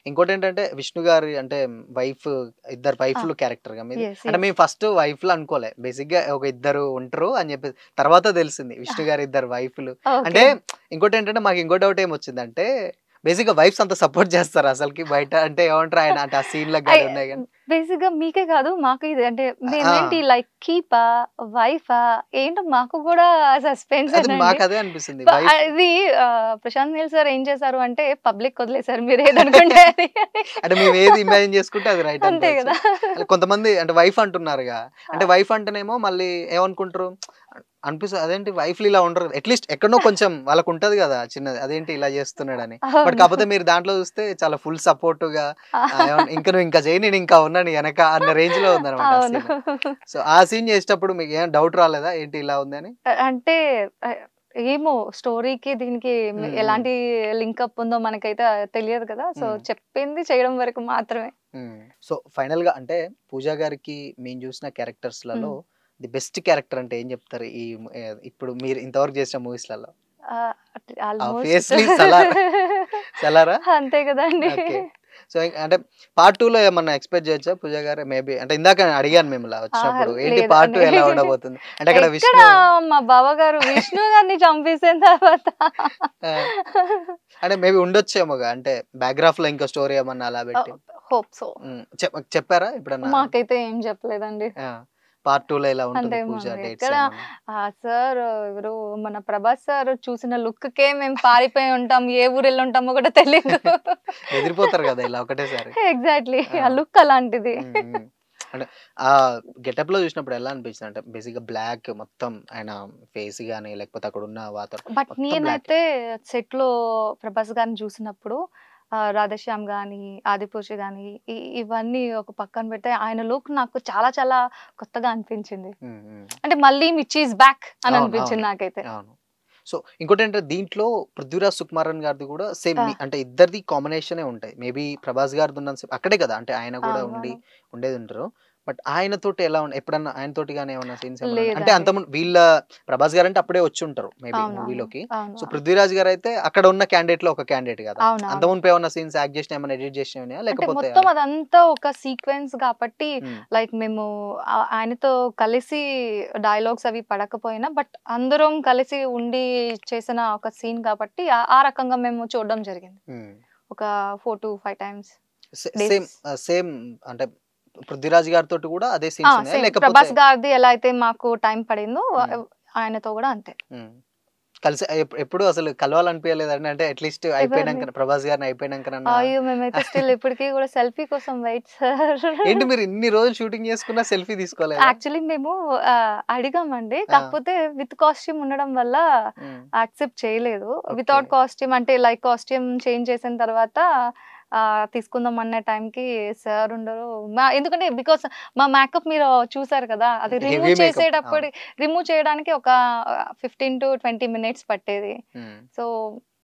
ఇంకోటేంటంటే విష్ణు గారి అంటే వైఫ్ ఇద్దరు వైఫ్‌లు క్యారెక్టర్‌గా మీది. యెస్. అంటే యెస్. మేము ఫస్ట్ వైఫ్‌లు అనుకోలే. బేసిక్‌గా ఒక ఇద్దరు ఉంటరు అని చెప్పేసి. తర్వాత తెలిసింది విష్ణు గారి ఇద్దరు వైఫ్‌లు. ఓకే. అంటే ఇంకోటేంటంటే మాకు ఇంకో డౌట్ ఏమొచ్చిందంటే బేసిక్‌గా వైఫ్స్ అంత సపోర్ట్ చేస్తారా అసలకి బయట? అంటే ఏమంటారు ఆయన అంటే ఆ సీన్‌లకు గాని ఉన్నాయి గాని. బేసిక్‌గా మీకే కాదు మాకు ఇది అంటే మేమేంటి ఆ! లైక్ కీపా? వైఫా? ఏంటో మాకు కూడా అదే సస్పెన్సేనండి. మాకదే అనిపిస్తుంది. వైఫ్ అది ప్రశాంత్ నీల్ సార్ ఏం చేశారు అంటే పబ్లిక్ వదిలేసారు మీరేదనుకుంటే అది. అంటే మేము ఏది ఇమాజిన్ చేసుకుంటే అది రైట్ అంతే అనుకోవచ్చా? కదా! అలా కొంతమంది అంటే వైఫ్ అంటున్నారుగా. ఆ! అంటే వైఫ్ అంటేనేమో మళ్ళీ ఏమనుకుంటారు? అనిపిస్తది అదేంటి వైఫ్‌లు ఇలా ఉండరు. అట్‌లీస్ట్ ఎక్కడనో కొంచెం వాళ్ళకుంటది గదా! చిన్నది. అదేంటి ఇలా చేస్తున్నాడని. బట్ అవును. కాపోతే మీరు దాంట్లో చూస్తే చాలా ఫుల్ సపోర్టివ్‌గా ఏమన్నా ఇంక నువ్వు ఇంకా చెయ్యి నేను ఇంకా ఉన్నా నీ ఎనక అన్న రేంజ్‌లో ఉందన్నమాట ఆ అవును. సీన్. సో, ఆ సీన్ చేసేటప్పుడు మీకేమైనా డౌట్ రాలేదా? ఏంటి ఇలా ఉంది అని? అంటే ఆహ్, ఏమో స్టోరీకి దీనికి హ్మ్. హ్మ్. ఎలాంటి లింకప్ ఉందో మనకైతే తెలియదు కదా! సో, హ్మ్. చెప్పింది చేయడం వరకు మాత్రమే. హ్మ్. సో, ఫైనల్‌గా అంటే 'పూజా' గారికి మేము చూసిన క్యారెక్టర్స్‌లలో హ్మ్. ది బెస్ట్ క్యారెక్టర్ అంటే ఏం చెప్తారు? ఇప్పుడు మీరు ఇంతవరకు చేసిన మూవీస్‌లలో? ఆహ్, ఆల్‌మోస్ట్ ఆబ్వియస్‌లీ 'సలార్'. 'సలారా'? అంతే కదండీ! ఓకే. సో, అంటే పార్ట్ 2లో ఏమన్నా ఎక్స్‌పెక్ట్ చేయొచ్చా 'పూజా' గారు? మేబీ అంటే ఇందాక అడిగాను మిమ్మల్ని ఆహా! వచ్చినప్పుడు. ఏంటి లేదు. పార్ట్ 2 ఎలా ఉండబోతుంది? అంటే అక్కడ ఎక్కడ విష్ణు మా బావగారు విష్ణు గారిని చంపేసిన తర్వాత ఆ! అంటే మేబీ ఉండొచ్చేమోగా. అంటే బ్యాక్‌గ్రాఫ్‌లో ఇంకో స్టోరీ ఏమన్నా అలా పెట్టి. Hope so. హ్మ్. చెప్పారా ఎప్పుడన్నా? మాకైతే ఏం చెప్పలేదండి. ఆ! పార్ట్ 2లో ఇలా అంటే ఉంటుంది పూజ డేట్స్ ఎక్కడ ఏమన్నా? సార్ ఎవరు మన ప్రభాస్ సార్ చూసిన లుక్‌కే మేము పారిపోయి ఉంటాం. ఏ ఊరెళ్ళుంటామో కూడా తెలీదు. బెదిరిపోతారు గదా! ఇలా ఒకటేసారి. ఎగ్జాక్ట్‌లీ. ఆ! ఆ లుక్ అలాంటిది. హ్మ్. హ్మ్. అంటే ఆ గెటప్‌లో చూసినప్పుడు ఎలా అనిపించింది? అంటే బేసిక్‌గా బ్లాక్ మొత్తం ఆయన ఫేస్ గాని, లేకపోతే అక్కడున్న వాతావరణం బట్ మొత్తం బ్లాకే. నేనైతే సెట్‌లో ప్రభాస్ గారిని చూసినప్పుడు 'రాధేశ్యామ్' గాని, 'ఆదిపురుష్' గాని ఇవన్నీ ఒక పక్కన పెడితే ఆయన లుక్ నాకు చాలా చాలా కొత్తగా అనిపించింది. హ్మ్. హ్మ్. అంటే మళ్ళీ 'మిర్చి ఈస్ బ్యాక్' అని అవును. అవును. అనిపించింది నాకైతే. అవును. సో, ఇంకోటేంటంటే దీంట్లో 'పృథ్వీరాజ్ సుకుమారన్' గారిది గూడా సేమ్ ఆ! అంటే ఇద్దరిది కాంబినేషనే ఉంటాయి. మేబీ 'ప్రభాస్' గారిదున్నంత సేపు అక్కడే కదా! అంటే ఆయన గూడా అవునవును. ఉండేదుంటరు. బట్ ఆయనతోటి ఎలా ఎప్పుడన్నా ఆయనతోటి గాని ఏమన్నా సీన్స్ ఏమన్నా ఉన్నాయా? అంటే లేదండి. అంతకుముందు 'ప్రభాస్' గారంటే అప్పుడే వచ్చుంటరు మేబీ అవునవును. మూవీలోకి. సో, అవును. 'పృథ్వీరాజ్' గారైతే అక్కడ ఉన్న క్యాండిడేట్‌లో ఒక క్యాండిడేట్ గదా! అవునవును. అంతకుమునుపు ఏమన్నా సీన్స్ యాక్ట్ చేసినయి ఏమన్నా ఎడిట్ చేసినయి ఉన్నాయా? అంటే లేకపోతే మొత్తం ఎలా? అదంతా ఒక సీక్వెన్స్ కాబట్టి హ్మ్. లైక్ మేము ఆయనతో కలిసి డైలాగ్స్ అవి పడకపోయినా బట్ అందరం కలిసి ఉండి చేసిన ఒక సీన్ కాబట్టి ఆ రకంగా మేము చూడడం జరిగింది. హ్మ్. ఒక 4-5 టైమ్స్ సేమ్ డేస్. సేమ్ అంటే 'పృథ్వీరాజ్' గారితోటి గూడా అదే సీన్స్ ఉన్నాయా? సేమ్ లేకపోతే 'ప్రభాస్' గారిది ఎలా అయితే మాకు టైం పడిందో హ్మ్. ఆయనతో గూడా అంతే. హ్మ్. కలిసి ఎప్పుడు అసలు కలవాలనిపియలేదండి? అంటే అట్‌లీస్ట్ ఎవరిని? అయిపోయినంక 'ప్రభాస్' గారిని అయిపోయినంకనన్నా అయ్యో! మేమైతే స్టిల్ ఇప్పటికి గూడా సెల్ఫీ కోసం వెయిట్ సార్. ఏంటి మీరు ఇన్ని రోజులు షూటింగ్ చేసుకున్నా సెల్ఫీ తీసుకోలేదా? యాక్చువల్లీ మేము అడిగామండి. ఆ! కాకపోతే విత్ కాస్ట్యూమ్ ఉండడం వల్ల హ్మ్. యాక్సెప్ట్ చేయలేదు. ఓకే. వితౌట్ కాస్ట్యూమ్ అంటే లైక్ కాస్ట్యూమ్ చేంజ్ చేసిన తర్వాత తీసుకుందాం అనే టైంకి సార్ ఉండరు. ఎందుకంటే బికాజ్ మా మేకప్ మీరు చూసారు కదా! అది హెవీ మేకప్. అవును. రిమూవ్ చేయడానికి ఒక 15-20 మినిట్స్ పట్టేది. హ్మ్. సో